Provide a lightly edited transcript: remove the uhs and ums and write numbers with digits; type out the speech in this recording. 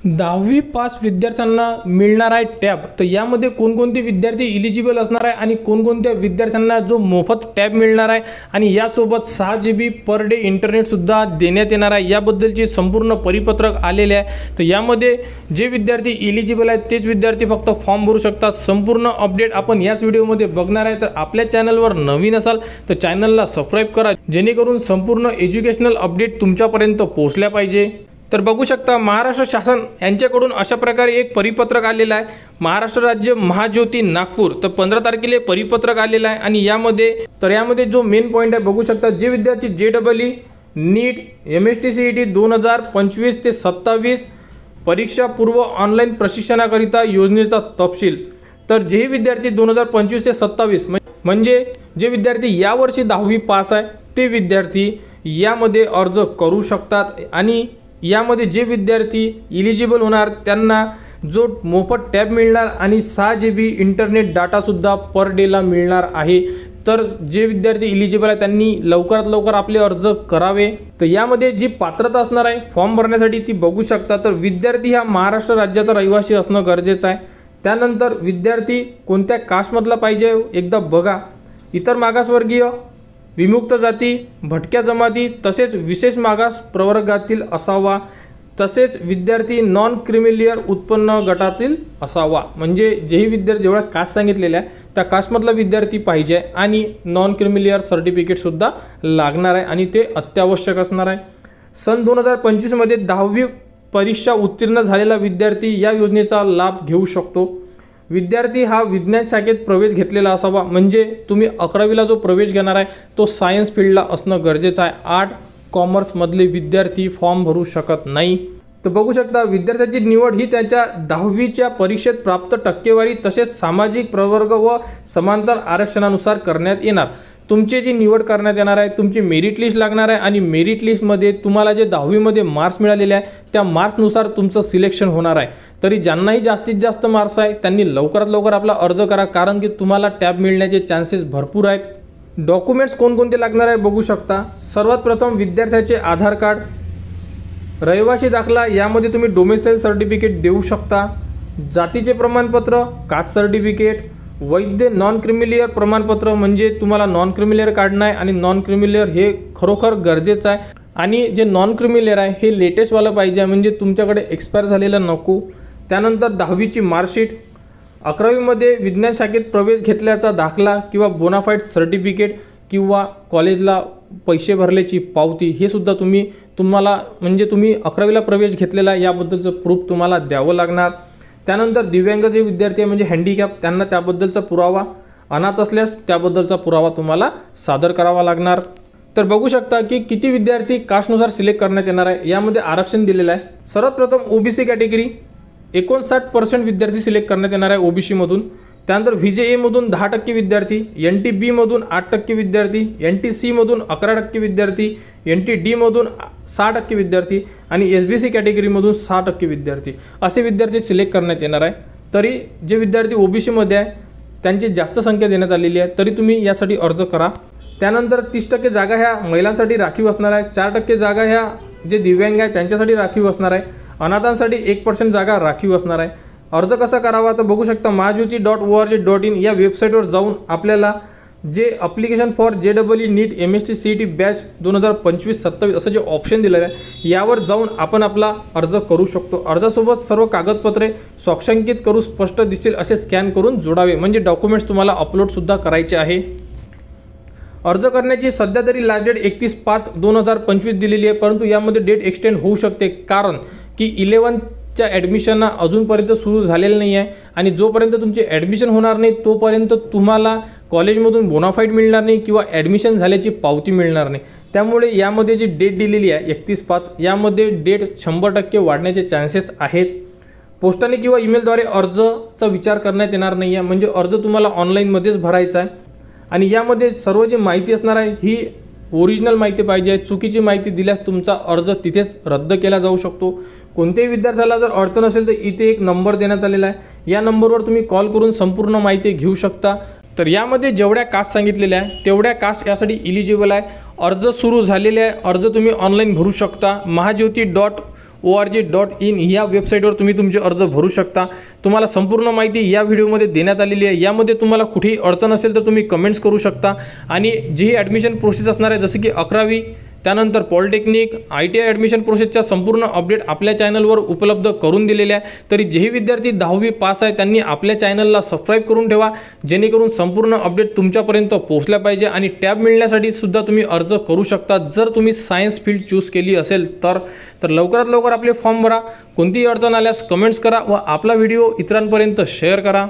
10वी पास विद्यार्थ्यांना मिळणार आहे टॅब। तर यामध्ये कोणकोणते विद्यार्थी इलिजिबल असणार आहे आणि कोणकोणत्या विद्यार्थ्यांना जो मोफत टॅब मिळणार आहे आणि यासोबत 6 GB पर डे इंटरनेट सुद्धा देण्यात येणार आहे, याबद्दलची संपूर्ण परिपत्रक आलेले आहे। तर यामध्ये जे विद्यार्थी इलिजिबल आहेत तेच विद्यार्थी फक्त फॉर्म भरू शकतात। संपूर्ण अपडेट आपण याच व्हिडिओमध्ये बघणार आहे। तर आपल्या चॅनलवर नवीन असाल तर चॅनलला सबस्क्राइब करा, जेणेकरून संपूर्ण एज्युकेशनल अपडेट तुमच्यापर्यंत पोहोचल्या पाहिजे। तर बघू शकता महाराष्ट्र शासन यांच्याकडून अशा प्रकारे एक परिपत्रक आलेलं आहे। महाराष्ट्र राज्य महाज्योती नागपूर, तर 15 तारखेला परिपत्रक आलेलं आहे आणि यामध्ये जो मेन पॉइंट आहे बघू शकता, जे विद्यार्थी JEE नीट MST CET 2025 ते 27 परीक्षा पूर्व ऑनलाईन प्रशिक्षणाकरिता योजनेचा तपशील। तर जे विद्यार्थी 2025 ते 27 म्हणजे जे विद्यार्थी यावर्षी 10वी पास आहे ते विद्यार्थी यामध्ये अर्ज करू शकतात आणि यामध्ये जे विद्यार्थी इलिजिबल होणार त्यांना जो मोफत टॅब मिळणार आणि 6 GB इंटरनेट डाटा सुद्धा पर डेला मिळणार आहे। तर जे विद्यार्थी इलिजिबल आहे त्यांनी लवकरात लवकर आपले अर्ज करावे। तर यामध्ये जी पात्रता असणार आहे फॉर्म भरण्यासाठी ती बघू शकता। तर विद्यार्थी हा महाराष्ट्र राज्याचा रहिवासी असणं गरजेचं आहे। त्यानंतर विद्यार्थी कोणत्या कास्टमधला पाहिजे एकदा बघा। इतर मागासवर्गीय, विमुक्त जाती, भटक्या जमाती तसेच विशेष मागास प्रवर्गातील असावा, तसेच विद्यार्थी नॉन क्रिमिलियर उत्पन्न गटातील असावा। म्हणजे जेही विद्यार्थी जेवढा कास्ट सांगितलेला आहे त्या कास्टमधला विद्यार्थी पाहिजे आणि नॉन क्रिमिलियर सर्टिफिकेट सुद्धा लागणार आहे आणि ते अत्यावश्यक असणार आहे। सन 2025 मध्ये 10वी परीक्षा उत्तीर्ण झालेला विद्यार्थी या योजनेचा लाभ घेऊ शकतो। विद्यार्थी हा विज्ञान शाखेत प्रवेश घेतलेला असावा, म्हणजे तुम्ही 11वीला जो प्रवेश घेणार आहे तो सायन्स फील्डला असणं गरजेचं आहे। आर्ट कॉमर्स मधले विद्यार्थी फॉर्म भरू शकत नाही। तर बघू शकता विद्यार्थ्याची निवड ही त्याच्या 10वीच्या परीक्षेत प्राप्त टक्केवारी तसेच सामाजिक प्रवर्ग व समांतर आरक्षणानुसार करण्यात येणार। तुमची जी निवड करण्यात येणार आहे तुमची मेरिट लिस्ट लागणार आहे आणि मेरिट लिस्टमध्ये तुम्हाला जे 10वी मध्ये मार्क्स मिळालेले आहे त्या मार्क्सनुसार तुमचं सिलेक्शन होणार आहे। तरी ज्यांनाही जास्तीत जास्त मार्क्स आहे त्यांनी लवकरात लवकर आपला अर्ज करा, कारण की तुम्हाला टॅब मिळण्याचे चान्सेस भरपूर आहेत। डॉक्युमेंट्स कोणकोणते लागणार आहे बघू शकता। सर्वात प्रथम विद्यार्थ्याचे आधार कार्ड, रहिवासी दाखला, यामध्ये तुम्ही डोमेसाइल सर्टिफिकेट देऊ शकता, जातीचे प्रमाणपत्र, कास्ट सर्टिफिकेट, वैध नॉन क्रिमिलियर प्रमाणपत्र, म्हणजे तुम्हाला नॉन क्रिमिलियर काढणं आहे आणि नॉन क्रिमिलियर हे खरोखर गरजेचं आहे आणि जे नॉन क्रिमिलियर आहे हे लेटेस्टवालं पाहिजे, म्हणजे तुमच्याकडे एक्सपायर झालेलं नको। त्यानंतर 10वीची मार्कशीट, 11वीमध्ये विज्ञान शाखेत प्रवेश घेतल्याचा दाखला किंवा बोनाफाईड सर्टिफिकेट किंवा कॉलेजला पैसे भरल्याची पावती, हे सुद्धा तुम्हाला म्हणजे तुम्ही 11वीला प्रवेश घेतलेला याबद्दलचं प्रूफ तुम्हाला द्यावं लागणार। त्यानंतर दिव्यांग जे विद्यार्थी आहे म्हणजे हँडिकॅप त्यांना त्याबद्दलचा पुरावा, अनाथ असल्यास त्याबद्दलचा पुरावा तुम्हाला सादर करावा लागणार। तर बघू शकता की किती विद्यार्थी कास्टनुसार सिलेक्ट करण्यात येणार आहे। यामध्ये आरक्षण दिलेलं आहे। सर्वात प्रथम OBC कॅटेगरी 59% विद्यार्थी सिलेक्ट करण्यात येणार आहे OBC मधून। त्यानंतर VJA मधून 10% विद्यार्थी, NTB मधून 8% विद्यार्थी, NTC मधून 11% विद्यार्थी, NTD मधून 6% विद्यार्थी आणि SBC कॅटेगरीमधून 6% विद्यार्थी असे विद्यार्थी सिलेक्ट करण्यात येणार आहे। तरी जे विद्यार्थी OBC मध्ये आहे त्यांची जास्त संख्या देण्यात आलेली आहे, तरी तुम्ही यासाठी अर्ज करा। त्यानंतर 30% जागा ह्या महिलांसाठी राखीव असणार आहे, 4% जागा ह्या जे दिव्यांग आहे त्यांच्यासाठी राखीव असणार आहे, अनाथांसाठी 1% जागा राखीव असणार आहे। अर्ज कसा करावा तर बघू शकता majyoti.org.in या वेबसाईटवर जाऊन आपल्याला जे application for JEE NEET MST CET batch 2025-27 असं जे ऑप्शन दिलेलं आहे यावर जाऊन आपण आपला अर्ज करू शकतो। अर्जासोबत सर्व कागदपत्रे स्वाक्षांकित करून स्पष्ट दिसतील असे स्कॅन करून जोडावे, म्हणजे डॉक्युमेंट्स तुम्हाला अपलोड सुद्धा करायचे आहे। अर्ज करण्याची सध्या तरी लास्ट डेट 31/5/2025 दिलेली आहे, परंतु यामध्ये डेट एक्सटेंड होऊ शकते, कारण की 11च्या ॲडमिशन अजूनपर्यंत सुरू झालेलं नाही आहे आणि जोपर्यंत तुमचे ॲडमिशन होणार नाही तोपर्यंत तुम्हाला कॉलेजमधून बोनाफाईड मिळणार नाही किंवा ॲडमिशन झाल्याची पावती मिळणार नाही। त्यामुळे यामध्ये जी डेट दिलेली आहे 31/5 यामध्ये डेट 100% वाढण्याचे चान्सेस आहेत। पोस्टाने किंवा ईमेलद्वारे अर्जाचा विचार करण्यात येणार नाही आहे, म्हणजे अर्ज तुम्हाला ऑनलाईनमध्येच भरायचा आहे आणि यामध्ये सर्व जी माहिती असणार आहे ही ओरिजिनल माहिती पाहिजे। चुकीची माहिती दिल्यास तुमचा अर्ज तिथेच रद्द केला जाऊ शकतो। कोणत्याही विद्यार्थ्याला जर अडचण असेल तर इथे एक नंबर देण्यात आलेला आहे, या नंबरवर तुम्ही कॉल करून संपूर्ण माहिती घेऊ शकता। तर यामध्ये जेवढ्या कास्ट सांगितलेल्या आहे तेवढ्या कास्ट यासाठी इलिजिबल आहे। अर्ज सुरू झालेले आहे, अर्ज तुम्ही ऑनलाईन भरू शकता। www.science-org.in या वेबसाईटवर तुम्ही तुमचे अर्ज भरू शकता। तुम्हाला संपूर्ण माहिती या व्हिडिओमध्ये देण्यात आलेली आहे। यामध्ये तुम्हाला कुठेही अडचण असेल तर तुम्ही कमेंट्स करू शकता आणि जी ॲडमिशन प्रोसेस असणार आहे जसे की 11वी त्यानंतर पॉलिटेक्निक ITI ॲडमिशन प्रोसेसच्या संपूर्ण अपडेट आपल्या चॅनलवर उपलब्ध करून दिलेले आहे। तरी जेही विद्यार्थी 10वी पास आहे त्यांनी आपल्या चॅनलला सबस्क्राईब करून ठेवा जेणेकरून संपूर्ण अपडेट तुमच्यापर्यंत पोहोचल्या पाहिजे आणि टॅब मिळण्यासाठी सुद्धा तुम्ही अर्ज करू शकता जर तुम्ही सायन्स फील्ड चूज केली असेल तर लवकरात लवकर आपले फॉर्म भरा। कोणतीही अडचण आल्यास कमेंट्स करा व आपला व्हिडिओ इतरांपर्यंत शेअर करा।